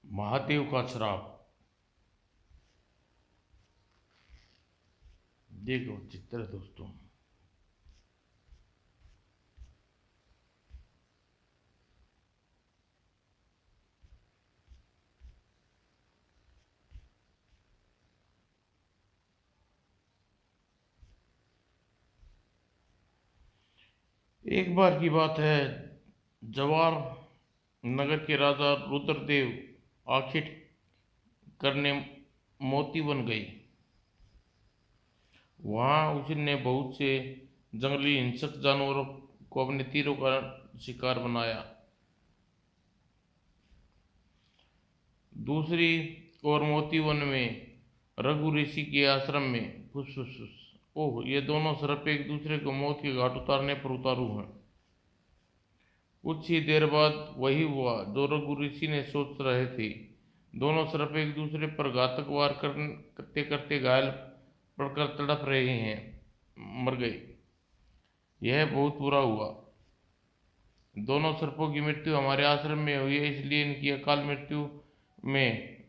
महादेव का श्राप। देखो चित्र दोस्तों। एक बार की बात है, जवार नगर के राजा रुद्रदेव आखिर करने मोती बन गए। वहां उसने बहुत से जंगली हिंसक जानवरों को अपने तीरों का शिकार बनाया। दूसरी ओर मोतीवन में रघु ऋषि के आश्रम में फुसफुस। ओह, ये दोनों सर्प एक दूसरे को मौत के घाट उतारने पर उतारू हैं। कुछ ही देर बाद वही हुआ जो रघु ऋषि ने सोच रहे थे। दोनों सर्प एक दूसरे पर घातक वार करते करते घायल पड़कर तड़प रहे हैं, मर गए। यह बहुत बुरा हुआ। दोनों सर्पों की मृत्यु हमारे आश्रम में हुई है, इसलिए इनकी अकाल मृत्यु में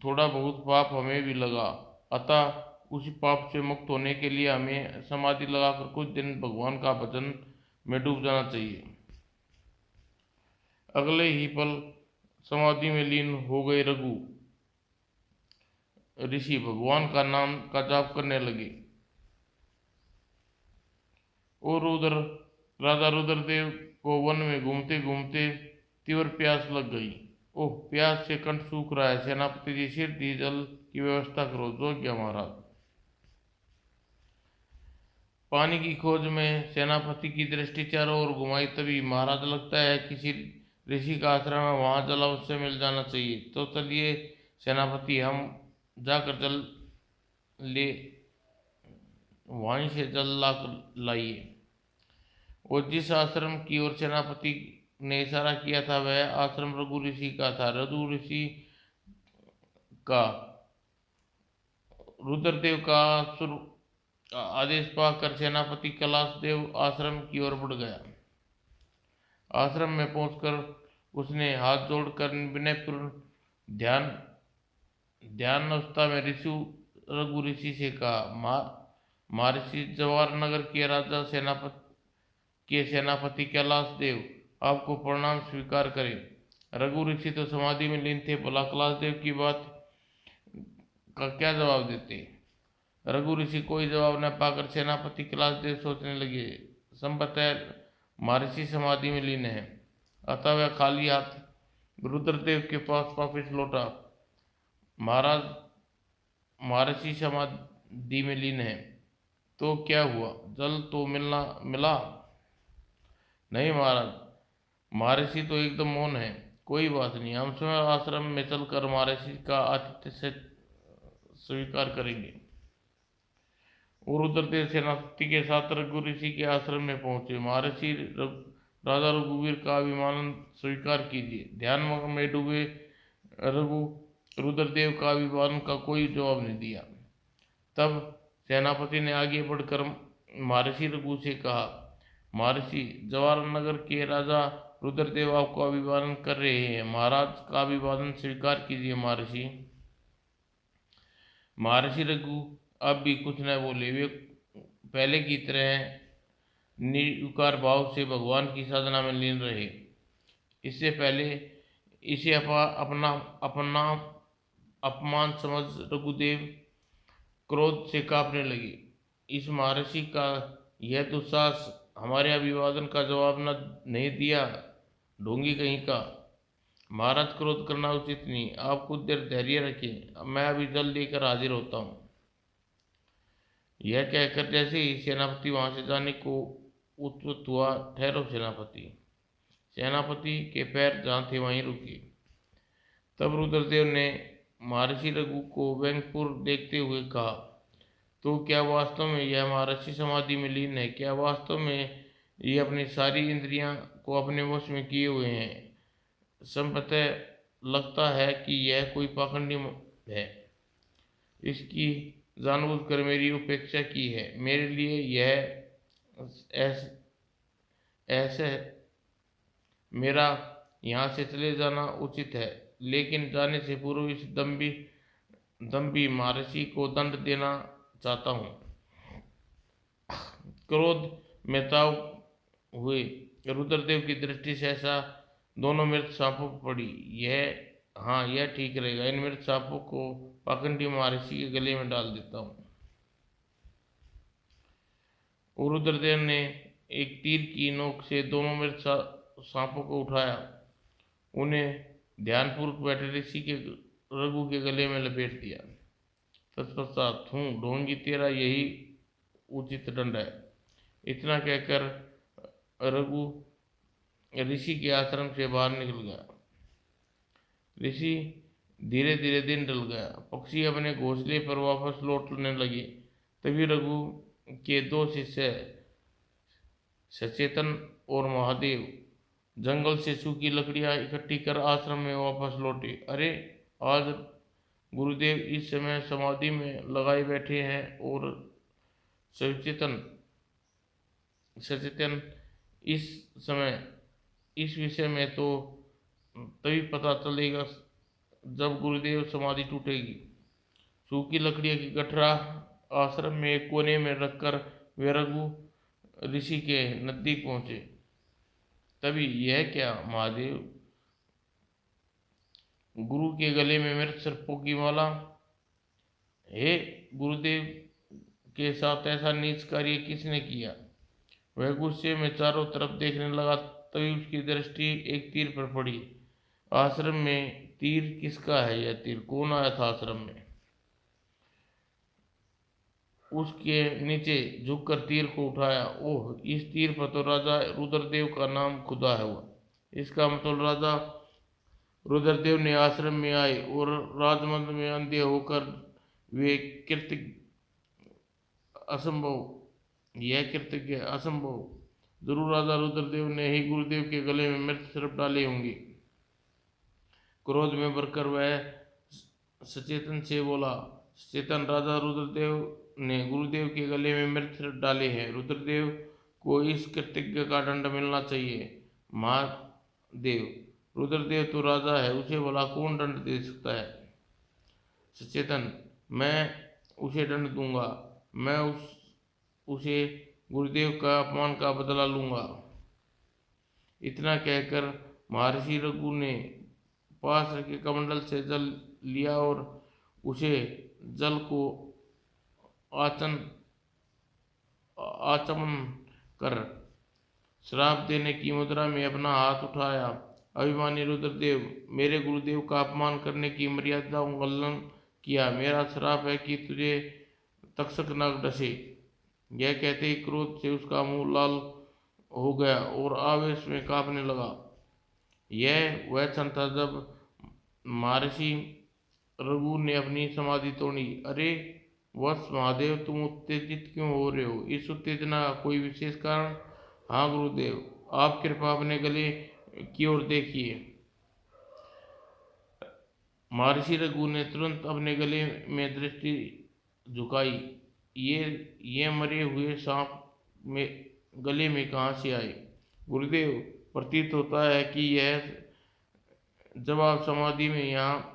थोड़ा बहुत पाप हमें भी लगा। अतः उसी पाप से मुक्त होने के लिए हमें समाधि लगाकर कुछ दिन भगवान का भजन में डूब जाना चाहिए। अगले ही पल समाधि में लीन हो गए रघु ऋषि भगवान का नाम का जाप करने लगे। और उधर राजा रुद्रदेव को वन में घूमते घूमते तीव्र प्यास लग गई। ओह, प्यास से कंठ सूख रहा है। सेनापति जी, शीघ्र जल की व्यवस्था करो। जोग्य महाराज। पानी की खोज में सेनापति की दृष्टि चारों ओर घुमाई, तभी महाराज, लगता है किसी ऋषि का आश्रम है, वहां जल अवश्य मिल जाना चाहिए। तो चलिए सेनापति, हम जाकर जल ले वहीं से जल ला लाइए। और जिस आश्रम की ओर सेनापति ने इशारा किया था वह आश्रम रघु ऋषि का था। रघु ऋषि का रुद्रदेव का आदेश पाकर सेनापति कैलाशदेव आश्रम की ओर बढ़ गया। आश्रम में पहुंचकर उसने हाथ जोड़कर विनयपूर्ण ध्यान अवस्था में रघु ऋषि से कहा, महर्षि, जवार नगर के राजा सेनापति कैलाश देव आपको प्रणाम स्वीकार करें। रघु ऋषि तो समाधि में लीन थे, भला कैलाश देव की बात का क्या जवाब देते। रघु ऋषि कोई जवाब न पाकर सेनापति कैलाश देव सोचने लगे। संभवतः महर्षि समाधि में लीन है, अतः वह खाली हाथ रुद्रदेव के पास वापिस लौटा। महाराज, महर्षि समाधि में लीन है तो क्या हुआ? जल तो मिला नहीं महाराज। महर्षि तो एकदम मौन है। कोई बात नहीं, हम स्वयं आश्रम में चलकर महर्षि का आतिथ्य से स्वीकार करेंगे। और रुद्रदेव सेनापति के साथ रघु ऋषि के आश्रम में पहुंचे। महर्षि, राजा रघुवीर का अभिमान स्वीकार कीजिए। ध्यान में डूबे रघु रुद्रदेव का अभिमान का कोई जवाब नहीं दिया। तब सेनापति ने आगे बढ़कर महर्षि रघु से कहा, महर्षि, जवार नगर के राजा रुद्रदेव आपको अभिवादन कर रहे हैं। महाराज का अभिवादन स्वीकार कीजिए। महर्षि रघु अब भी कुछ न बोले। वे पहले की तरह निर्विकार भाव से भगवान की साधना में लीन रहे। इससे पहले इसे अपना अपमान समझ रघुदेव क्रोध से कांपने लगे। इस महर्षि का यह दुस्साहस, हमारे अभिवादन का जवाब नहीं दिया, ढोंगी कहीं का। महाराज, क्रोध करना उचित नहीं। आप कुछ देर धैर्य रखें, मैं अभी जल लेकर हाजिर होता हूँ। यह कहकर जैसे ही सेनापति वहां से जाने को उद्युक्त हुआ, ठहरो सेनापति। सेनापति के पैर जहाँ थे वहीं रुके। तब रुद्रदेव ने महर्षि रघु को व्यंग्यपूर्ण देखते हुए कहा, तो क्या वास्तव में यह महर्षि समाधि में लीन है? क्या वास्तव में ये अपनी सारी इंद्रियां को अपने वश में किए हुए हैं? संभवतः लगता है कि यह कोई पाखंडी है। इसकी जानबूझकर मेरी उपेक्षा की है। मेरे लिए यह ऐसे मेरा यहाँ से चले जाना उचित है। लेकिन जाने से पूर्व इस दम्भी महर्षि को दंड देना चाहता हूँ। क्रोध में ताव हुए रुद्रदेव की दृष्टि सहसा दोनों मृत सांपों पर पड़ी। यह ठीक रहेगा, इन मृत सांपों को पाखंडी महर्षि के गले में डाल देता हूँ। और रुद्रदेव ने एक तीर की नोक से दोनों मृत सांपों को उठाया, उन्हें ध्यानपूर्वक बैठे ऋषि के रघु के गले में लपेट दिया। तत्पश्चात ढोंगी तेरा यही उचित दंड है। इतना कहकर रघु ऋषि के आश्रम से बाहर निकल गया। ऋषि धीरे धीरे दिन ढल गया, पक्षी अपने घोंसले पर वापस लौटने लगे। तभी रघु के दो शिष्य सचेतन और महादेव जंगल से सूखी लकड़ियां इकट्ठी कर आश्रम में वापस लौटे। अरे, आज गुरुदेव इस समय समाधि में लगाए बैठे हैं और सचेतन इस समय इस विषय में तो तभी पता चलेगा जब गुरुदेव समाधि टूटेगी। सूखी लकड़ियों की गठरा आश्रम में एक कोने में रखकर वे रघु ऋषि के नजदीक पहुंचे। तभी यह क्या महादेव, गुरु के गले में मृत सर्पों की माला। हे गुरुदेव के साथ ऐसा नीच कार्य किसने किया? वह गुस्से में चारों तरफ देखने लगा। तभी उसकी दृष्टि एक तीर पर पड़ी। आश्रम में तीर किसका है? यह तीर कौन आया था आश्रम में? उसके नीचे झुककर तीर को उठाया। ओह, इस तीर पर तो राजा रुद्रदेव का नाम खुदा हुआ। इसका मतलब राजा रुद्रदेव ने आश्रम में आए और राजमंदिर में अंधे होकर वे कृतज्ञ असंभव। जरूर राजा रुद्रदेव ने ही गुरुदेव के गले में मृत सर्प डाले होंगे। क्रोध में भरकर वह सचेतन से बोला, सचेतन, राजा रुद्रदेव ने गुरुदेव के गले में मृत सर्प डाले हैं। रुद्रदेव को इस कृतज्ञ का दंड मिलना चाहिए। महादेव, रुद्रदेव तो राजा है, उसे भला कौन दंड दे सकता है? सचेतन, मैं उसे दंड दूंगा। मैं उसे गुरुदेव का अपमान का बदला लूंगा। इतना कहकर महर्षि रघु ने पास रखे कमंडल से जल लिया और उसे जल को आचमन कर श्राप देने की मुद्रा में अपना हाथ उठाया। अभिमानी रुद्रदेव, मेरे गुरुदेव का अपमान करने की मर्यादा उल्लंघन किया। मेरा श्राप है कि तुझे तक्षक नाग डसे। यह कहते ही क्रोध से उसका मुंह लाल हो गया और आवेश में कांपने लगा। यह वह क्षण था जब महर्षि रघु ने अपनी समाधि तोड़ी। अरे वत्स महादेव, तुम उत्तेजित क्यों हो रहे हो? इस उत्तेजना का कोई विशेष कारण? हाँ गुरुदेव, आप कृपा अपने गले की ओर देखिए। महर्षि रघु ने तुरंत अपने गले में दृष्टि झुकाई। ये मरे हुए सांप में गले में कहाँ से आए? गुरुदेव, प्रतीत होता है कि यह जब आप समाधि में यहाँ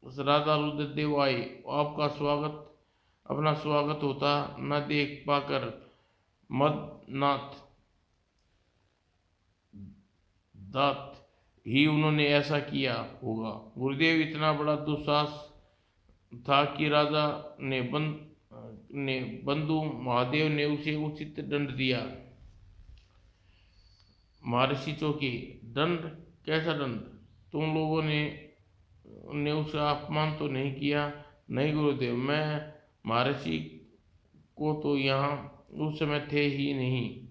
राजा रुद्रदेव आए, आपका अपना स्वागत होता न देख पाकर मदनाथ दात ही उन्होंने ऐसा किया होगा। गुरुदेव, इतना बड़ा दुस्साहस था कि राजा ने बंधु महादेव ने उसे उचित दंड दिया। महर्षि चौंके। दंड? कैसा दंड? तुम लोगों ने उसका अपमान तो नहीं किया? नहीं गुरुदेव, मैं महर्षि को तो यहाँ उस समय थे ही नहीं।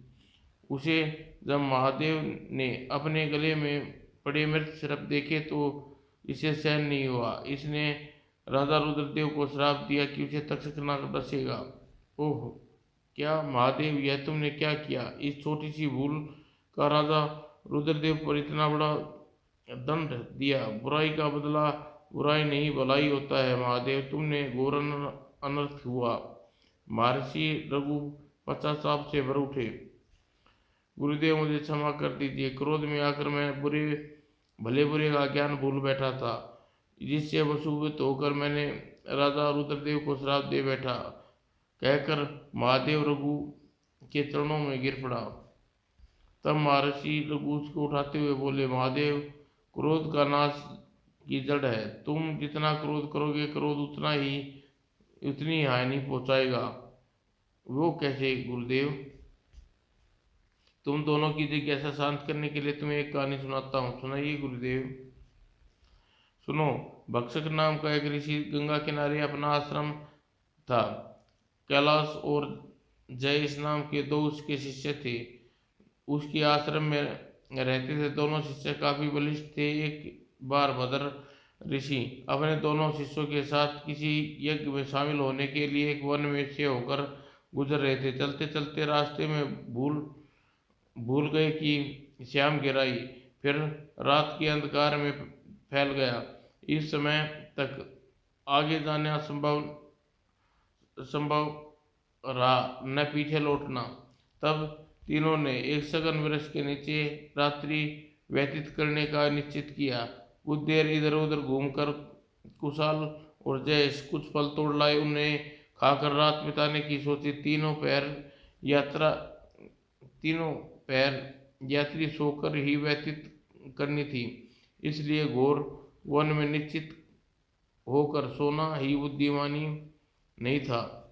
उसे जब महादेव ने अपने गले में पड़े मृत सर्प देखे तो इसे सहन नहीं हुआ। इसने राजा रुद्रदेव को श्राप दिया कि उसे तक्षक नाग डसेगा। ओह क्या महादेव, यह तुमने क्या किया? इस छोटी सी भूल का राजा रुद्रदेव पर इतना बड़ा दंड दिया। बुराई का बदला बुराई नहीं भलाई होता है महादेव, तुमने घोर अनर्थ हुआ। महर्षि रघु पश्चाताप से भर उठे। गुरुदेव, मुझे क्षमा कर दीजिए। क्रोध में आकर मैं बुरे भले बुरे का ज्ञान भूल बैठा था, जिससे वशुभूत होकर मैंने राजा रुद्रदेव को श्राप दे बैठा, कहकर महादेव रघु के चरणों में गिर पड़ा। तब महर्षि रघु उसको उठाते हुए बोले, महादेव, क्रोध का नाश की जड़ है। तुम जितना क्रोध करोगे, क्रोध उतनी हानि पहुंचाएगा। वो कैसे गुरुदेव? तुम दोनों की जिज्ञासा शांत करने के लिए तुम्हें एक कहानी सुनाता हूँ। सुनाइए गुरुदेव। सुनो, भक्षक नाम का एक ऋषि गंगा किनारे अपना आश्रम था। कैलाश और जयेश नाम के दो उसके शिष्य थे। उसके आश्रम में रहते थे। दोनों शिष्य काफी बलिष्ठ थे। एक बार भद्र ऋषि अपने दोनों शिष्यों के साथ किसी यज्ञ में शामिल होने के लिए एक वन में से होकर गुजर रहे थे। चलते चलते रास्ते में भूल गए कि श्याम गिराई फिर रात के अंधकार में फैल गया। इस समय तक आगे जाना संभव रहा, न पीछे लौटना। तब तीनों ने एक सघन वृक्ष के नीचे रात्रि व्यतीत करने का निश्चित किया। कुछ देर इधर उधर घूमकर कुशाल और जयेश कुछ फल तोड़ लाए। उन्हें खाकर रात बिताने की सोची। तीनों पैर यात्री सोकर ही व्यतीत करनी थी, इसलिए घोर वन में निश्चित होकर सोना ही बुद्धिमानी नहीं था।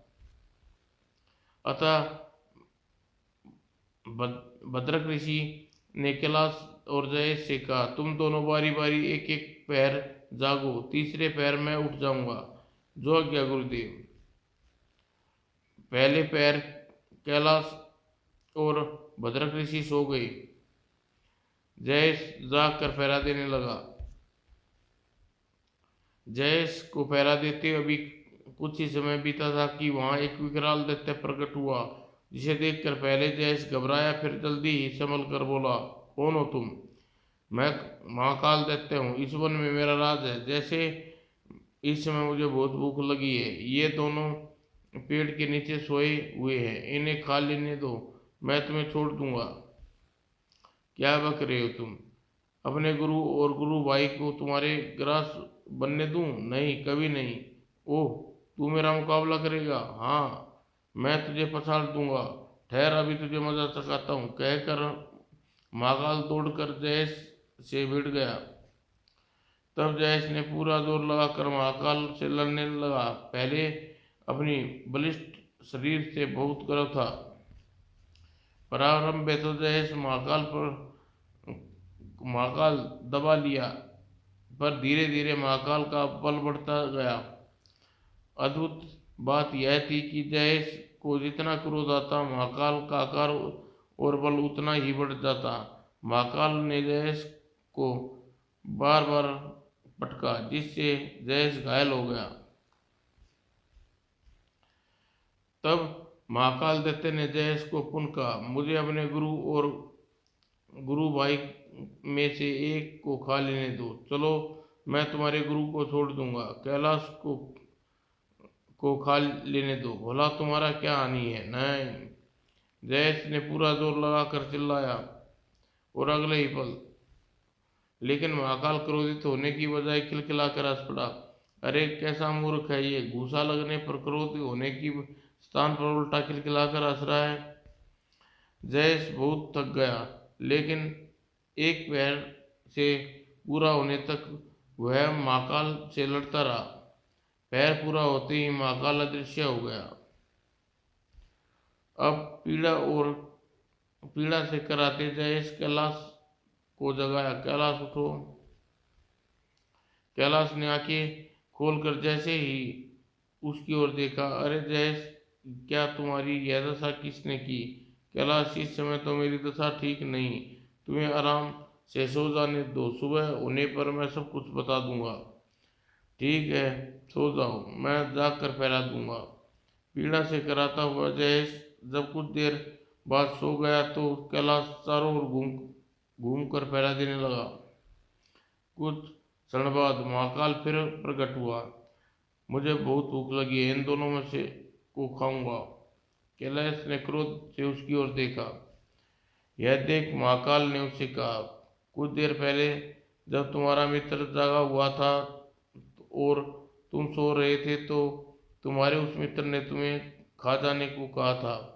अतः भद्रक ऋषि ने कैलाश और जयेश से कहा, तुम दोनों बारी बारी एक एक पैर जागो, तीसरे पैर में उठ जाऊंगा। जो आज्ञा गुरुदेव। पहले पैर कैलाश और भद्रक ऋषि सो गए। जयेश जाग कर पहरा देने लगा। जयेश को पहरा देते अभी कुछ ही समय बीता था कि वहां एक विकराल दैत्य प्रकट हुआ, जिसे देखकर पहले जयेश घबराया, फिर जल्दी ही संभल कर बोला, कौन हो तुम? मैं महाकाल दैत्य हूँ। इस वन में मेरा राज है। जैसे इस समय मुझे बहुत भूख लगी है। ये दोनों पेड़ के नीचे सोए हुए हैं, इन्हें खा लेने दो, मैं तुम्हें छोड़ दूंगा। क्या बक रहे हो तुम? अपने गुरु और गुरु भाई को तुम्हारे ग्रास बनने दूं? नहीं, कभी नहीं। ओह, तू मेरा मुकाबला करेगा? हाँ, मैं तुझे पछाड़ दूंगा। ठहर, अभी तुझे मजा चखाता हूँ, कहकर महाकाल दौड़कर जयेश से भिड़ गया। तब जयेश ने पूरा जोर लगाकर महाकाल से लड़ने लगा। पहले अपनी बलिष्ठ शरीर से बहुत गर्व था। प्रारंभ में तो जयेश महाकाल दबा लिया, पर धीरे धीरे महाकाल का बल बढ़ता गया। अद्भुत बात यह थी कि जयेश को जितना क्रोध आता, महाकाल का आकार और बल उतना ही बढ़ जाता। महाकाल ने जयेश को बार बार पटका, जिससे जयेश घायल हो गया। तब महाकाल दैत्य ने जयेश को पुनः कहा, मुझे अपने गुरु और गुरु भाई में से एक को खा लेने दो। चलो, मैं तुम्हारे गुरु को छोड़ दूंगा। कैलाश को खा लेने दो, भला तुम्हारा क्या हानि है? नहीं, जयेश ने पूरा जोर लगाकर चिल्लाया, और अगले ही पल लेकिन महाकाल क्रोधित होने की बजाय खिलखिलाकर हंस पड़ा। अरे कैसा मूर्ख है ये! घूसा लगने पर क्रोध होने की स्थान पर उल्टा खिलखिलाकर हंस रहा है। जयेश बहुत थक गया, लेकिन एक पैर से पूरा होने तक वह महाकाल से लड़ता रहा। पैर पूरा होते ही महाकाल अदृश्य हो गया। अब पीड़ा से कराते जयेश कैलाश को जगाया। कैलाश, उठो। कैलाश ने आंखें खोलकर जैसे ही उसकी ओर देखा, अरे जयेश, क्या तुम्हारी यह दशा किसने की? कैलाश, इस समय तो मेरी दशा ठीक नहीं, तुम्हें आराम से सो जाने दो, सुबह होने पर मैं सब कुछ बता दूंगा। ठीक है, सो जाओ, मैं जाग कर पहरा दूंगा। पीड़ा से कराता हुआ जयेश जब कुछ देर बाद सो गया तो कैलाश चारों ओर घूम कर पहरा देने लगा। कुछ क्षण बाद महाकाल फिर प्रकट हुआ। मुझे बहुत भूख लगी है, इन दोनों में से को खाऊंगा। कैलाश ने क्रोध से उसकी ओर देखा। यह देख महाकाल ने उससे कहा, कुछ देर पहले जब तुम्हारा मित्र जागा हुआ था और तुम सो रहे थे तो तुम्हारे उस मित्र ने तुम्हें खा जाने को कहा था।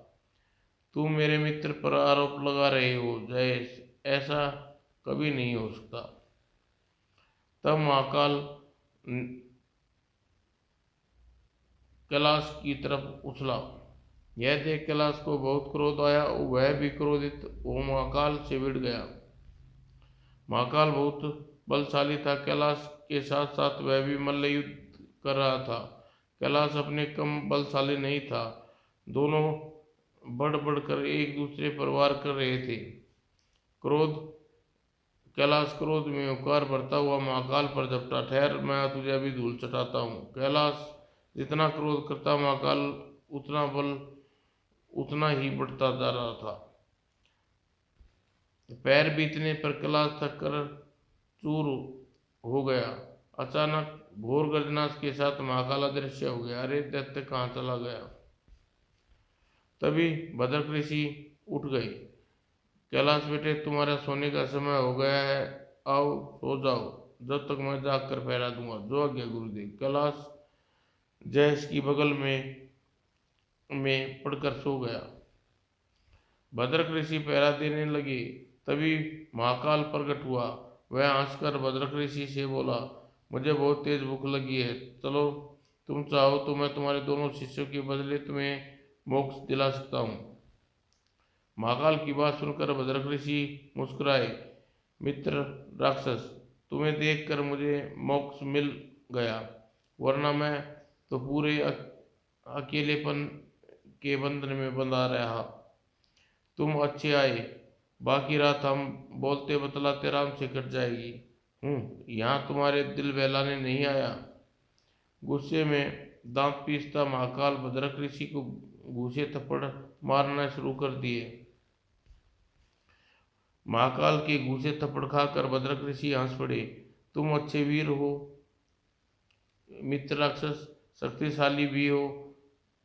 तुम मेरे मित्र पर आरोप लगा रहे हो जयेश, ऐसा कभी नहीं हो सकता। तब महाकाल कैलाश की तरफ उछला। यह देख कैलाश को बहुत क्रोध आया और वह भी क्रोधित वो महाकाल से भिड़ गया। महाकाल बहुत बलशाली था। कैलाश के साथ साथ वह भी मल्ल युद्ध कर रहा था। कैलाश अपने कम बलशाली नहीं था। दोनों बढ़ बढ़कर एक दूसरे पर वार कर रहे थे। कैलाश क्रोध में हुंकार भरता हुआ महाकाल पर झपटा। ठहर, मैं तुझे अभी धूल चटाता हूँ। कैलाश जितना क्रोध करता महाकाल उतना बल उतना ही बढ़ता जा रहा था। पैर बीतने पर कैलाश थक कर चूर हो गया। अचानक घोर गर्जनाश के साथ महाकाल अदृश्य हो गया। अरे दैत्य कहाँ चला गया? तभी भद्रक ऋषि उठ गए। कैलाश बेटे, तुम्हारा सोने का समय हो गया है, आओ सो जाओ, जब तक मैं जाग कर पहरा दूंगा। जो आज्ञा गुरुदेव। कैलाश जयेश की बगल में पड़कर सो गया। भद्रक ऋषि पहरा देने लगे। तभी महाकाल प्रकट हुआ। वह हंसकर भद्रक ऋषि से बोला, मुझे बहुत तेज भूख लगी है, चलो तुम चाहो तो मैं तुम्हारे दोनों शिष्यों के बदले तुम्हें मोक्ष दिला सकता हूँ। महाकाल की बात सुनकर भद्रक ऋषि मुस्कुराए। मित्र राक्षस, तुम्हें देखकर मुझे मोक्ष मिल गया, वरना मैं तो पूरे अकेलेपन के बंधन में बंधा रहा। तुम अच्छे आए, बाकी रात हम बोलते बतलाते आराम से कट जाएगी। यहाँ तुम्हारे दिल बहलाने नहीं आया। गुस्से में दांत पीसता महाकाल भद्रक ऋषि को घूसे थप्पड़ मारना शुरू कर दिए। महाकाल के घूसे थप्पड़ खाकर भद्रक ऋषि हंस पड़े। तुम अच्छे वीर हो मित्र राक्षस, शक्तिशाली भी हो,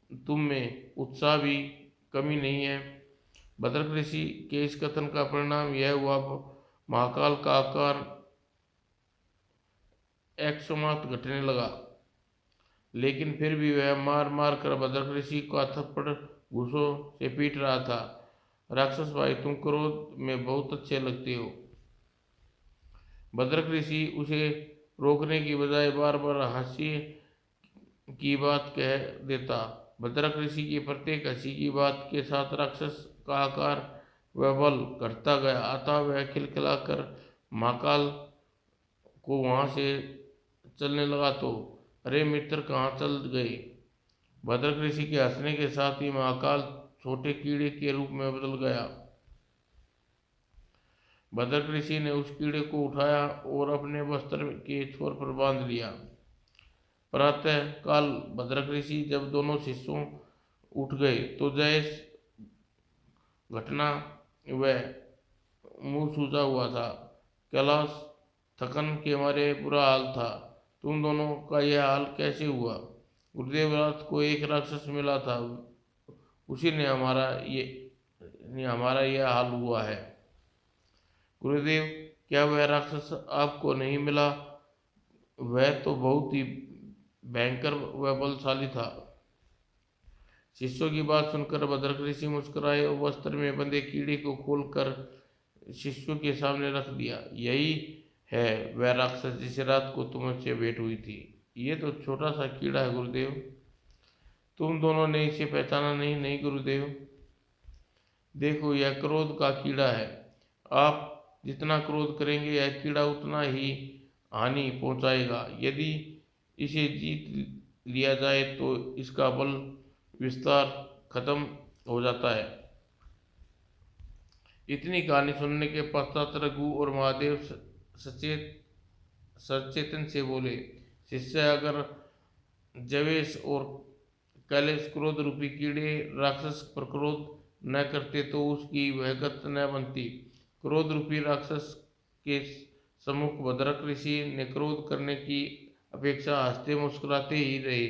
तुम में उत्साह भी कमी नहीं है। भद्रक ऋषि के इस कथन का परिणाम यह हुआ, महाकाल का आकार 100 घटने लगा, लेकिन फिर भी वह मार मार कर भद्रक ऋषि का थप्पड़ घूसों से पीट रहा था। राक्षस भाई, तुम क्रोध में बहुत अच्छे लगते हो। भद्रक ऋषि उसे रोकने की बजाय बार बार हंसी की बात कह देता। भद्रक ऋषि की प्रत्येक हंसी की बात के साथ राक्षस का आकार व बल घटता गया। अतः वह खिलखिलाकर महाकाल को वहां से चलने लगा तो, अरे मित्र कहाँ चल गए? भद्रक ऋषि के हंसने के साथ ही महाकाल छोटे कीड़े के रूप में बदल गया। भद्रक ऋषि ने उस कीड़े को उठाया और अपने वस्त्र के छोर पर बांध लिया। प्रातः काल भद्रक ऋषि जब दोनों शिष्यों उठ गए तो जयेश घटना व मुंह सूजा हुआ था। कैलाश थकन के मारे बुरा हाल था। तुम दोनों का यह हाल कैसे हुआ? गुरुदेव, रात को एक राक्षस मिला था, उसी ने हमारा यह हाल हुआ है। गुरुदेव, क्या वह राक्षस आपको नहीं मिला? वह तो बहुत ही भयंकर व बलशाली था। शिष्यों की बात सुनकर भद्रक ऋषि मुस्कुराए और वस्त्र में बंधे कीड़े को खोलकर शिष्यों के सामने रख दिया। यही है वह राक्षस जिसे रात को तुमसे भेंट हुई थी। ये तो छोटा सा कीड़ा है गुरुदेव, तुम दोनों ने इसे पहचाना नहीं? नहीं गुरुदेव, देखो यह क्रोध का कीड़ा है। आप जितना क्रोध करेंगे यह कीड़ा उतना ही हानि पहुंचाएगा। यदि इसे जीत लिया जाए तो इसका बल विस्तार खत्म हो जाता है। इतनी कहानी सुनने के पश्चात रघु और महादेव सचेतन से बोले, शिष्य, अगर जवेश और कैलेश क्रोध रूपी कीड़े राक्षस पर क्रोध न करते तो उसकी वह गत न बनती। क्रोध रूपी राक्षस के सम्मुख भद्रक ऋषि ने क्रोध करने की अपेक्षा हंसते मुस्कुराते ही रहे,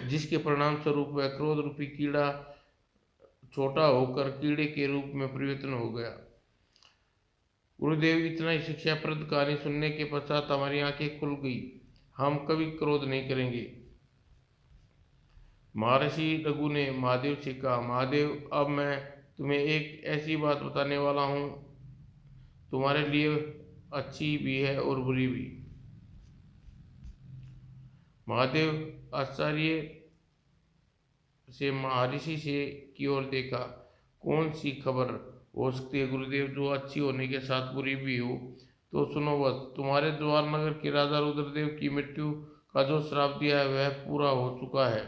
जिसके परिणाम स्वरूप वह क्रोध रूपी कीड़ा छोटा होकर कीड़े के रूप में परिवर्तन हो गया। गुरुदेव, इतना ही शिक्षाप्रद कहानी सुनने के पश्चात हमारी आंखें खुल गई। हम कभी क्रोध नहीं करेंगे। महर्षि रघु ने महादेव से कहा, महादेव, अब मैं तुम्हें एक ऐसी बात बताने वाला हूँ, तुम्हारे लिए अच्छी भी है और बुरी भी। महादेव आश्चर्य से महर्षि से की ओर देखा। कौन सी खबर हो सकती है गुरुदेव, जो अच्छी होने के साथ बुरी भी हो? तो सुनो बस, तुम्हारे जवाहर नगर के राजा रुद्रदेव की मृत्यु का जो श्राप दिया है वह पूरा हो चुका है।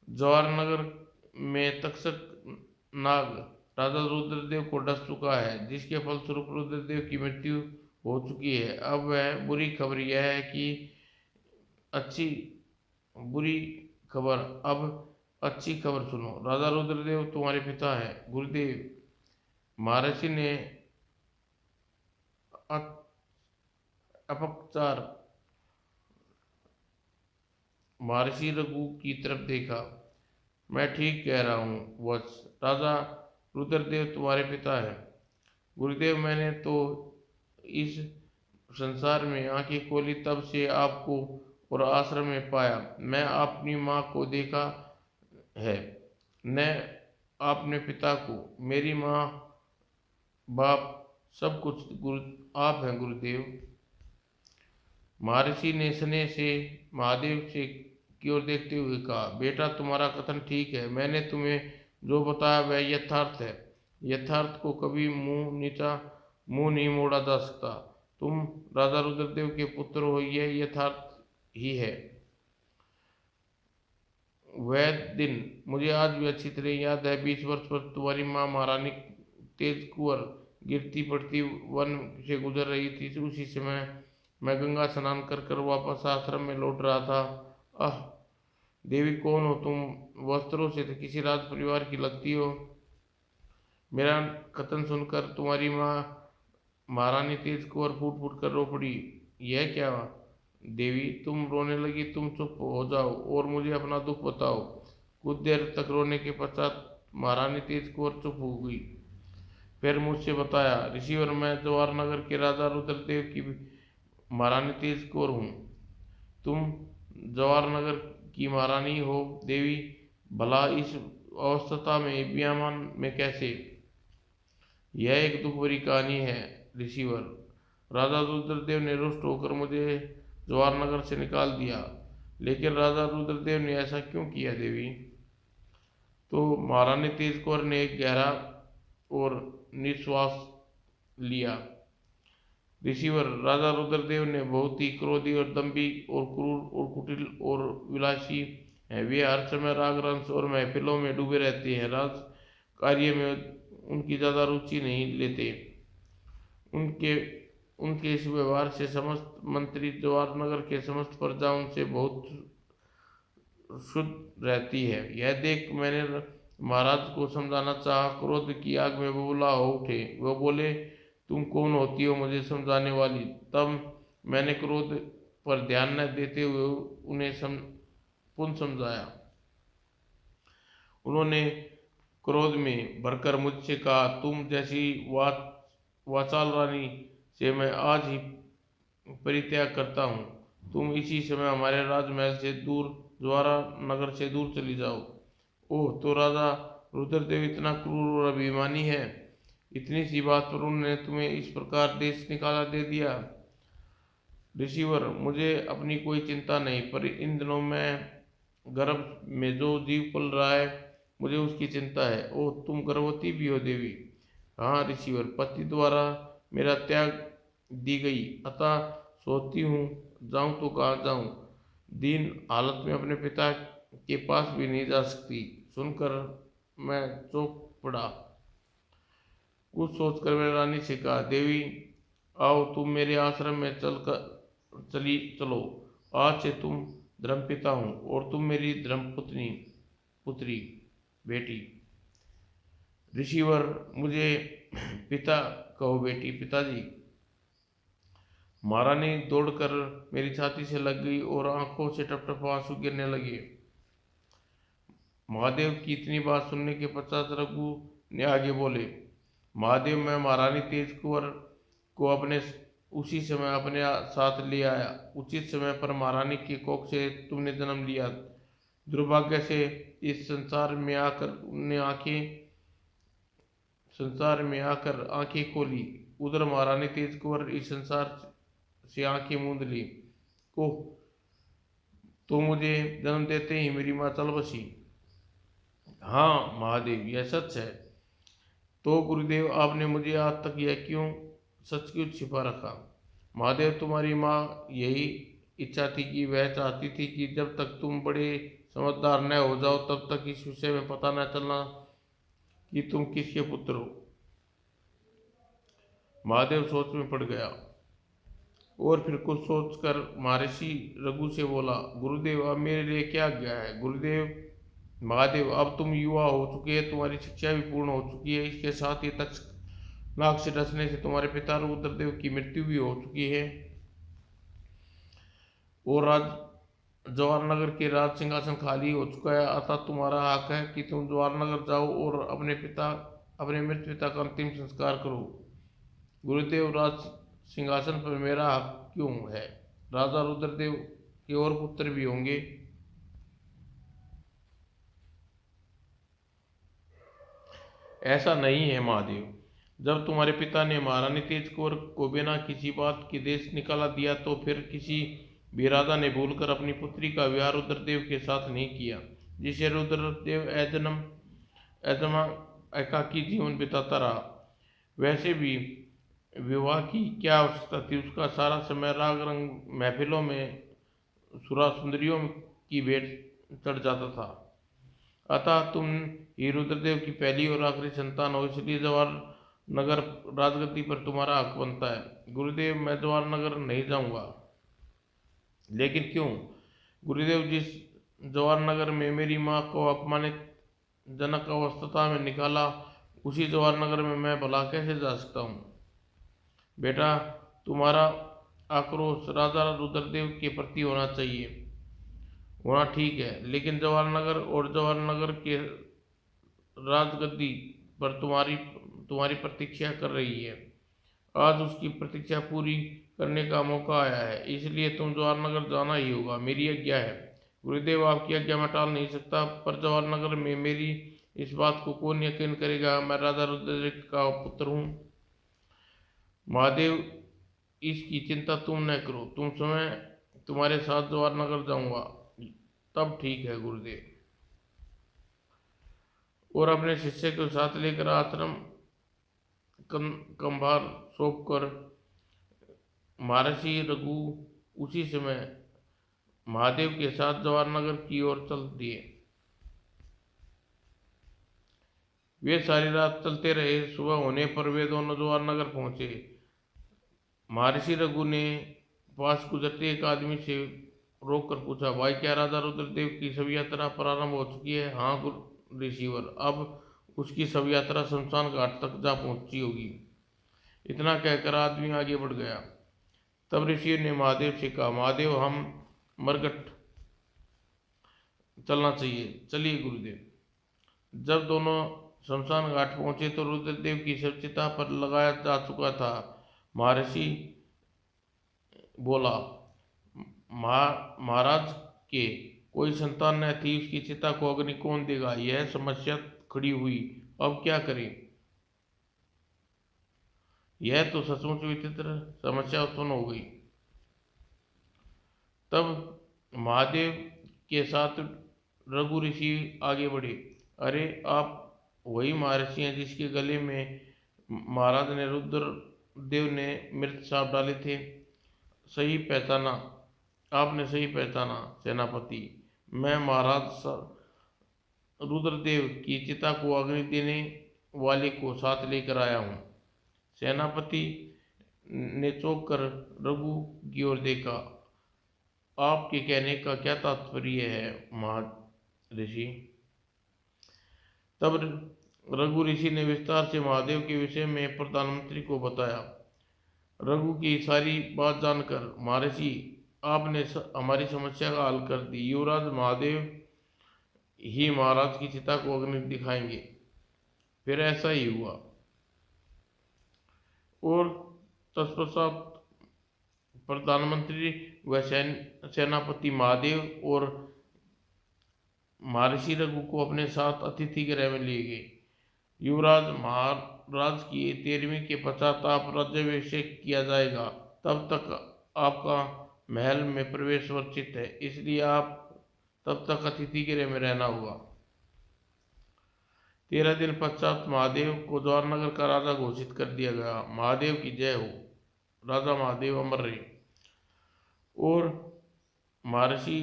जवाहर नगर में तक्षक नाग राजा रुद्रदेव को डस चुका है, जिसके फलस्वरूप रुद्रदेव की मृत्यु हो चुकी है। अब वह बुरी खबर यह है कि अच्छी बुरी खबर अब अच्छी खबर सुनो, राजा रुद्रदेव तुम्हारे पिता है। गुरुदेव, महर्षि ने अपचार महर्षि रघु की तरफ देखा। मैं ठीक कह रहा हूँ वत्स, राजा रुद्रदेव तुम्हारे पिता है। गुरुदेव, मैंने तो इस संसार में आंखें खोली तब से आपको और आश्रम में पाया। मैं अपनी माँ को देखा है, न अपने पिता को। मेरी माँ बाप सब कुछ गुरु आप हैं गुरुदेव। महर्षि ने स्नेह से महादेव से की ओर देखते हुए कहा, बेटा, तुम्हारा कथन ठीक है। मैंने तुम्हें जो बताया वह यथार्थ है। यथार्थ को कभी मुंह नहीं मोड़ा जा सकता। तुम राजा रुद्रदेव के पुत्र हो, यह यथार्थ ही है। वह दिन मुझे आज भी अच्छी तरह याद है। 20 वर्ष पर तुम्हारी माँ महारानी तेज कुंवर गिरती पड़ती वन से गुजर रही थी। उसी समय मैं गंगा स्नान कर कर वापस आश्रम में लौट रहा था। आह देवी, कौन हो तुम? वस्त्रों से तो किसी राज परिवार की लगती हो। मेरा कथन सुनकर तुम्हारी माँ महारानी तेज कुंवर फूट फूट कर रो पड़ी। यह क्या देवी, तुम रोने लगी? तुम चुप हो जाओ और मुझे अपना दुख बताओ। कुछ देर तक रोने के पश्चात महारानी तेज कुंवर चुप हो गई। फिर मुझसे बताया, ऋषिवर, मैं जवाहर नगर के राजा रुद्रदेव की महारानी तेज कुंवर हूँ। तुम जवाहर नगर की महारानी हो देवी? भला इस अवस्था में विद्यमान में कैसे? यह एक दुख भरी कहानी है ऋषिवर। राजा रुद्रदेव ने रुष्ट होकर मुझे जवाहर नगर से निकाल दिया। लेकिन राजा रुद्रदेव ने ऐसा क्यों किया देवी? तो महारानी तेज कौर ने एक गहरा और निश्वास लिया। ऋषिवर, राजा रुद्रदेव ने बहुत ही क्रोधी और दंभी और क्रूर और कुटिल और विलासी हैं। वे हर समय राग रंस और महफिलों में डूबे रहते हैं। राज कार्य में उनकी ज़्यादा रुचि नहीं लेते। उनके उनके इस व्यवहार से समस्त मंत्री जवाहर नगर के समस्त प्रजा उनसे बहुत शुद्ध रहती है। यह देख मैंने महाराज को समझाना चाहा। क्रोध की आग में बबूला हो उठे। वह बोले, तुम कौन होती हो मुझे समझाने वाली? तब मैंने क्रोध पर ध्यान न देते हुए उन्हें पुनः समझाया। उन्होंने क्रोध में भरकर मुझसे कहा, तुम जैसी वाचाल रानी से मैं आज ही परित्याग करता हूँ। तुम इसी समय हमारे राजमहल से दूर, ज्वारा नगर से दूर चली जाओ। ओह, तो राजा रुद्रदेव इतना क्रूर और अभिमानी है? इतनी सी बात पर उन्होंने तुम्हें इस प्रकार देश निकाला दे दिया? ऋषिवर, मुझे अपनी कोई चिंता नहीं, पर इन दिनों में गर्भ में जो जीव पल रहा है मुझे उसकी चिंता है। ओह, तुम गर्भवती भी हो देवी? हाँ ऋषिवर, पति द्वारा मेरा त्याग दी गई, अतः सोचती हूँ जाऊँ तो कहाँ जाऊँ। दीन हालत में अपने पिता के पास भी नहीं जा सकती। सुनकर मैं चौंक पड़ा। कुछ सोचकर मैंने रानी से कहा, देवी आओ, तुम मेरे आश्रम में चलो। आज से तुम धर्मपिता हूँ और तुम मेरी पुत्री बेटी। ऋषिवर, मुझे पिता कहो बेटी। पिताजी। महारानी दौड़कर मेरी छाती से लग गई और आंखों से टप टप आंसू गिरने लगे। महादेव की इतनी बात सुनने के पश्चात रघु ने आगे बोले, महादेव, मैं महारानी तेज कुंवर को अपने उसी समय अपने साथ ले आया। उचित समय पर महारानी के कोख से तुमने जन्म लिया। दुर्भाग्य से इस संसार में आकर आंखें खोली। उधर महारानी तेज कुंवर इस संसार से आंखें मूंद ली। ओह, तो मुझे जन्म देते ही मेरी माँ चल बसी। हाँ महादेव, यह सच है। तो गुरुदेव, आपने मुझे आज तक यह सच क्यों छिपा रखा? महादेव, तुम्हारी माँ यही इच्छा थी कि वह चाहती थी कि जब तक तुम बड़े समझदार न हो जाओ तब तक इस विषय में पता न चलना कि तुम किसके पुत्र हो। महादेव सोच में पड़ गया और फिर कुछ सोचकर महर्षि रघु से बोला, गुरुदेव, अब मेरे लिए क्या आज्ञा है? गुरुदेव, महादेव, अब तुम युवा हो चुके हैं, तुम्हारी शिक्षा भी पूर्ण हो चुकी है। इसके साथ ही तक्षक नाग से डसने से तुम्हारे पिता रुद्रदेव की मृत्यु भी हो चुकी है और जवाहर नगर के राज सिंहासन खाली हो चुका है। अतः तुम्हारा हक है कि तुम जवाहर नगर जाओ और अपने मृत पिता का अंतिम संस्कार करो। गुरुदेव, राज सिंहासन पर मेरा हक क्यों है? राजा रुद्रदेव के और पुत्र भी होंगे। ऐसा नहीं है महादेव। जब तुम्हारे पिता ने महारानी तेज कौर को बिना किसी बात के देश निकाला दिया तो फिर किसी भी राजा ने भूलकर अपनी पुत्री का विवाह रुद्रदेव के साथ नहीं किया, जिसे रुद्रदेव ऐजमा एकाकी जीवन बिताता रहा। वैसे भी विवाह की क्या आवश्यकता थी? उसका सारा समय राग रंग महफिलों में सुरा सुंदरियों की भेंट चढ़ जाता था। अतः तुम ही रुद्रदेव की पहली और आखिरी संतान हो, इसलिए जवाहर नगर राजगद्दी पर तुम्हारा हक बनता है। गुरुदेव, मैं जवाहर नगर नहीं जाऊंगा। लेकिन क्यों? गुरुदेव, जिस जवाहर नगर में मेरी माँ को अपमानित जनक अवस्था में निकाला, उसी जवाहर नगर में मैं भला कैसे जा सकता हूँ? बेटा, तुम्हारा आक्रोश राजा रुद्रदेव के प्रति होना ठीक है, लेकिन जवाहर नगर और जवाहर नगर के राजगद्दी पर तुम्हारी प्रतीक्षा कर रही है। आज उसकी प्रतीक्षा पूरी करने का मौका आया है, इसलिए तुम जवाहर नगर जाना ही होगा। मेरी आज्ञा है। गुरुदेव, आपकी आज्ञा मैं टाल नहीं सकता, पर जवाहर नगर में मेरी इस बात को कौन यकीन करेगा? मैं राजा रुद्रदेव का पुत्र हूँ। महादेव, इसकी चिंता तुम न करो, तुम्हारे साथ जवाहर नगर जाऊंगा। तब ठीक है गुरुदेव। और अपने शिष्य को साथ लेकर आश्रम कंभार सौंप कर महर्षि रघु उसी समय महादेव के साथ जवाहर नगर की ओर चल दिए। वे सारी रात चलते रहे। सुबह होने पर वे दोनों जवाहर नगर पहुंचे। महर्षि रघु ने पास गुजरते एक आदमी से रोक कर पूछा, भाई, क्या राजा रुद्रदेव की शव यात्रा प्रारंभ हो चुकी है? हाँ ऋषिवर, अब उसकी शव यात्रा शमशान घाट तक जा पहुंची होगी। इतना कहकर आदमी आगे बढ़ गया। तब ऋषि ने महादेव से कहा, महादेव, हम मरघट चलना चाहिए। चलिए गुरुदेव। जब दोनों शमशान घाट पहुंचे तो रुद्रदेव की शव चिता पर लगाया जा चुका था। महर्षि बोला, महाराज के कोई संतान न थी, उसकी चिता को अग्नि कौन देगा? यह समस्या खड़ी हुई, अब क्या करें? यह तो सचमुच विचित्र समस्या उत्पन्न हो गई। तब महादेव के साथ रघु ऋषि आगे बढ़े। अरे, आप वही महर्षि हैं जिसके गले में महाराज ने रुद्रदेव ने मृत साप डाले थे। सही पहचाना, आपने सही पहचाना सेनापति। मैं महाराज रुद्रदेव की चिता को अग्नि देने वाले को साथ लेकर आया हूँ। सेनापति ने चौंक कर रघु की ओर देखा। आपके कहने का क्या तात्पर्य है महर्षि? तब रघु ऋषि ने विस्तार से महादेव के विषय में प्रधानमंत्री को बताया। रघु की सारी बात जानकर महर्षि आपने हमारी समस्या का हल कर दी। युवराज महादेव ही महाराज की चिता को अग्नि दिखाएंगे। फिर ऐसा ही हुआ। और तत्पश्चात प्रधानमंत्री व सेनापति महादेव और महर्षि रघु को अपने साथ अतिथि गृह में लिए गए। युवराज महाराज की 13वीं के पश्चात आप राज्याभिषेक किया जाएगा, तब तक आपका महल में प्रवेश वर्जित है, इसलिए आप तब तक अतिथि गृह में रहना होगा। 13 दिन पश्चात महादेव को द्वारनगर का राजा घोषित कर दिया गया। महादेव की जय हो। राजा महादेव अमर रहे। और महर्षि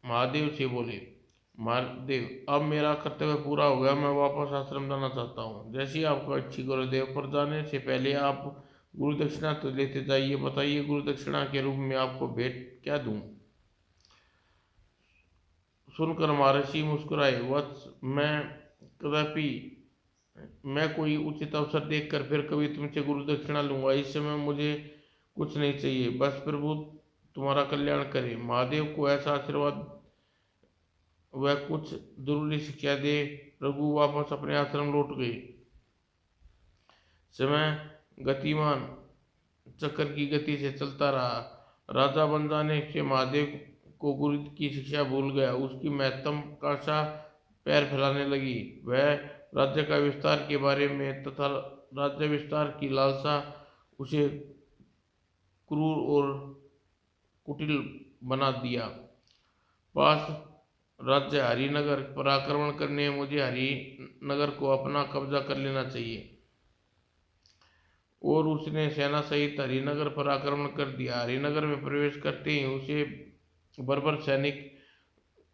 महादेव से बोले, महादेव अब मेरा कर्तव्य पूरा हो गया, मैं वापस आश्रम जाना चाहता हूँ। जैसी आपका इच्छा गुरुदेव, पर जाने से पहले आप गुरु दक्षिणा तो लेते जाइए। बताइए गुरु दक्षिणा के रूप में आपको भेंट क्या दूं? सुनकर महर्षि मुस्कुराए, वत्स मैं कोई उचित अवसर देखकर फिर कभी तुमसे गुरु दक्षिणा लूंगा। इस समय मुझे कुछ नहीं चाहिए, बस प्रभु तुम्हारा कल्याण करे। महादेव को ऐसा आशीर्वाद वह कुछ जरूरी शिक्षा दे रघु वापस अपने आश्रम लौट गए। समय गतिमान चक्र की गति से चलता रहा। राजा बन जाने से महादेव को गुरु की शिक्षा भूल गया। उसकी महत्वाकांक्षा पैर फैलाने लगी। वह राज्य का विस्तार के बारे में तथा राज्य विस्तार की लालसा उसे क्रूर और कुटिल बना दिया। पास राज्य हरिनगर पर आक्रमण करने मुझे हरिनगर को अपना कब्जा कर लेना चाहिए। और उसने सेना सहित हरिनगर पर आक्रमण कर दिया। हरिनगर में प्रवेश करते ही उसे बर्बर सैनिक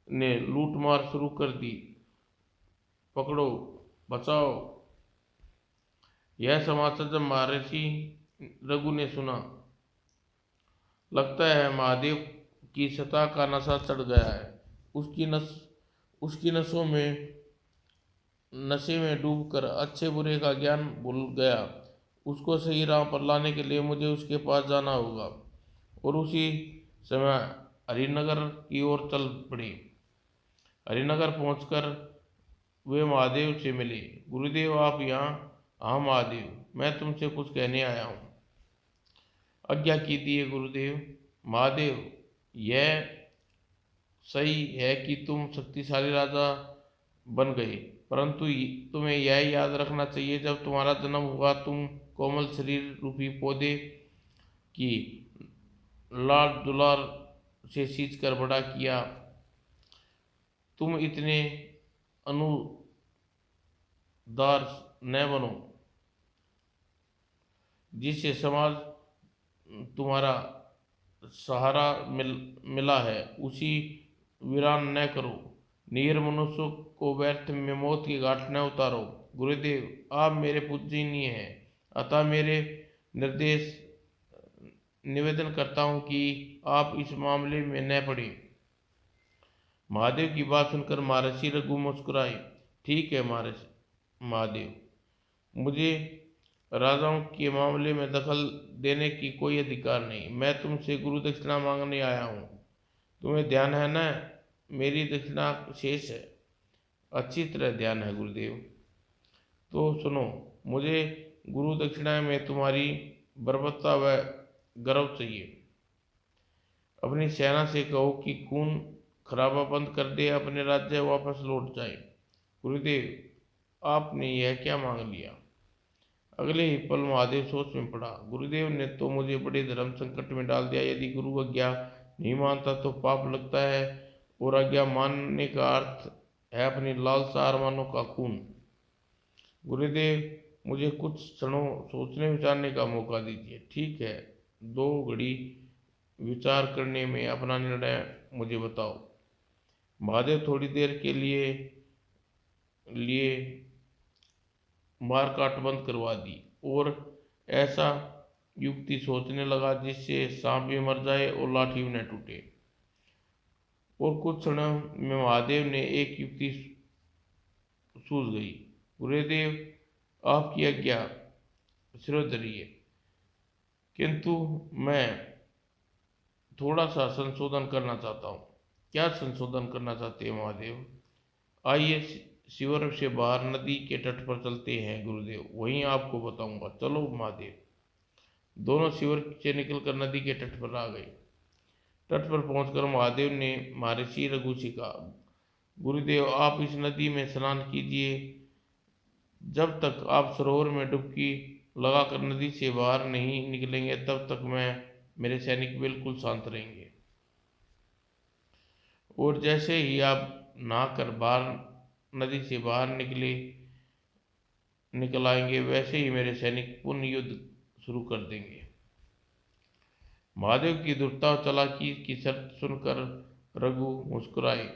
ने लूट मार शुरू कर दी। पकड़ो बचाओ। यह समाचार जब महर्षि रघु ने सुना, लगता है महादेव की सत्ता का नशा चढ़ गया है। उसकी नशे में डूबकर अच्छे बुरे का ज्ञान भूल गया। उसको सही राह पर लाने के लिए मुझे उसके पास जाना होगा। और उसी समय हरिनगर की ओर चल पड़ी। हरिनगर पहुंचकर वे महादेव से मिले। गुरुदेव आप यहाँ? हाँ महादेव, मैं तुमसे कुछ कहने आया हूँ। आज्ञा कीजिए गुरुदेव। महादेव, यह सही है कि तुम शक्तिशाली राजा बन गए, परंतु तुम्हें यह याद रखना चाहिए, जब तुम्हारा जन्म हुआ तुम कोमल शरीर रूपी पौधे की लाड दुलार से सींच कर बड़ा किया। तुम इतने अनुदार न बनो जिससे समाज तुम्हारा सहारा मिला है उसी वीरान न करो। नीर मनुष्य को व्यर्थ में मौत की घाट न उतारो। गुरुदेव आप मेरे पूजनीय हैं, अतः मेरे निर्देश निवेदन करता हूँ कि आप इस मामले में न पड़े। महादेव की बात सुनकर महर्षि रघु मुस्कुराए। ठीक है महादेव, मुझे राजाओं के मामले में दखल देने की कोई अधिकार नहीं। मैं तुमसे गुरु दक्षिणा मांगने आया हूँ। तुम्हें ध्यान है ना, मेरी दक्षिणा शेष है। अच्छी तरह ध्यान है गुरुदेव। तो सुनो, मुझे गुरु दक्षिणा में तुम्हारी बर्बरता व गर्व चाहिए। अपनी सेना से कहो कि खून खराबा बंद कर दे, अपने राज्य वापस लौट जाए। गुरुदेव आपने यह क्या मांग लिया? अगले ही पल महादेव सोच में पड़ा। गुरुदेव ने तो मुझे बड़े धर्म संकट में डाल दिया। यदि गुरु आज्ञा नहीं मानता तो पाप लगता है, और आज्ञा मानने का अर्थ है अपनी लालसा अरमानों का खून। गुरुदेव मुझे कुछ क्षणों सोचने विचारने का मौका दीजिए। ठीक है, 2 घड़ी विचार करने में अपना निर्णय मुझे बताओ। महादेव थोड़ी देर के लिए मारकाट बंद करवा दी और ऐसा युक्ति सोचने लगा जिससे सांप भी मर जाए और लाठी भी न टूटे। और कुछ क्षणों में महादेव ने एक युक्ति सूझ गई। गुरुदेव आपकी आज्ञा सिर धरिए, किंतु मैं थोड़ा सा संशोधन करना चाहता हूँ। क्या संशोधन करना चाहते हैं महादेव? आइए शिविर से बाहर नदी के तट पर चलते हैं गुरुदेव, वहीं आपको बताऊंगा। चलो महादेव। दोनों शिविर से निकलकर नदी के तट पर आ गए। तट पर पहुंचकर महादेव ने महर्षि रघु से कहा, गुरुदेव आप इस नदी में स्नान कीजिए। जब तक आप सरोवर में डुबकी लगाकर नदी से बाहर नहीं निकलेंगे तब तक मेरे सैनिक बिल्कुल शांत रहेंगे। और जैसे ही आप नहाकर नदी से बाहर निकल आएंगे वैसे ही मेरे सैनिक पुनः युद्ध शुरू कर देंगे। महादेव की दुर्ता और चालाकी की शर्त सुनकर रघु मुस्कुराए।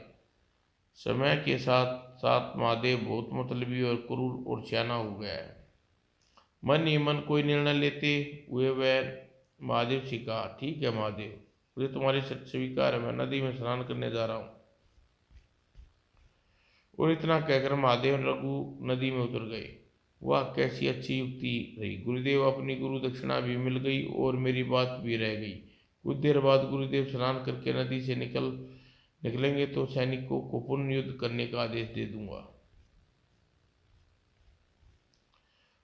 समय के साथ साथ महादेव बहुत मतलबी और क्रूर और सियाना हो गया है। मन ही मन कोई निर्णय लेते हुए वह महादेव से कहा, ठीक है महादेव, मुझे तुम्हारी शर्त स्वीकार है, मैं नदी में स्नान करने जा रहा हूँ। और इतना कहकर महादेव रघु नदी में उतर गए। वह कैसी अच्छी युक्ति रही। गुरुदेव अपनी गुरु दक्षिणा भी मिल गई और मेरी बात भी रह गई। कुछ देर बाद गुरुदेव स्नान करके नदी से निकलेंगे तो सैनिकों को पुनः युद्ध करने का आदेश दे दूंगा।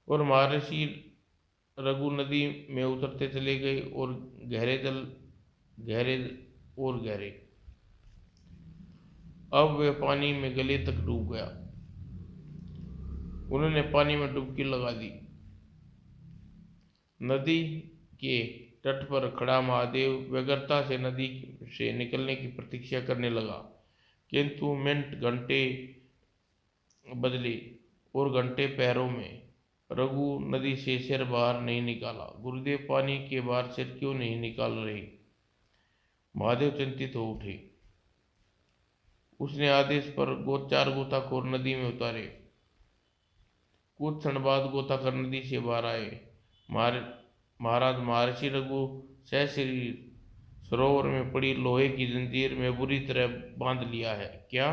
और महर्षि रघु नदी में उतरते चले गए और गहरे और गहरे। अब वे पानी में गले तक डूब गया। उन्होंने पानी में डुबकी लगा दी। नदी के तट पर खड़ा महादेव व्यग्रता से नदी से निकलने की प्रतीक्षा करने लगा, किंतु मिनट घंटे बदले और घंटे पैरों में रघु नदी से सिर बाहर नहीं निकाला। गुरुदेव पानी के बाहर सिर क्यों नहीं निकाल रहे? महादेव चिंतित हो उठे। उसने आदेश पर 4 गोताखोर नदी में उतारे। कुछ क्षण बाद गोताखोर नदी से बाहर आए। महाराज, महर्षि रघु सशरीर सरोवर में पड़ी लोहे की जंजीर में बुरी तरह बांध लिया है क्या?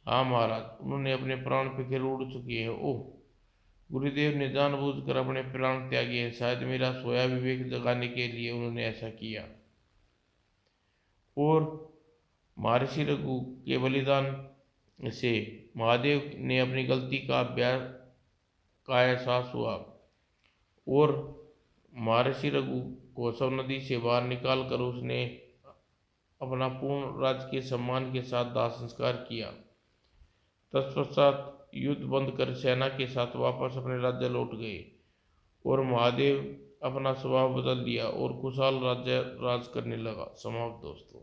हाँ महाराज, उन्होंने अपने प्राण फिर उड़ चुके हैं। ओह, गुरुदेव ने जानबूझकर अपने प्राण त्यागे हैं। शायद मेरा सोया विवेक जगाने के लिए उन्होंने ऐसा किया। और महर्षि रघु के बलिदान से महादेव ने अपनी गलती का एहसास हुआ और महर्षि रघु को सब नदी से बाहर निकालकर उसने अपना पूर्ण राजकीय सम्मान के साथ दाह संस्कार किया। तत्पश्चात युद्ध बंद कर सेना के साथ वापस अपने राज्य लौट गए और महादेव अपना स्वभाव बदल दिया और खुशहाल राज्य राज करने लगा। समाप्त दोस्तों।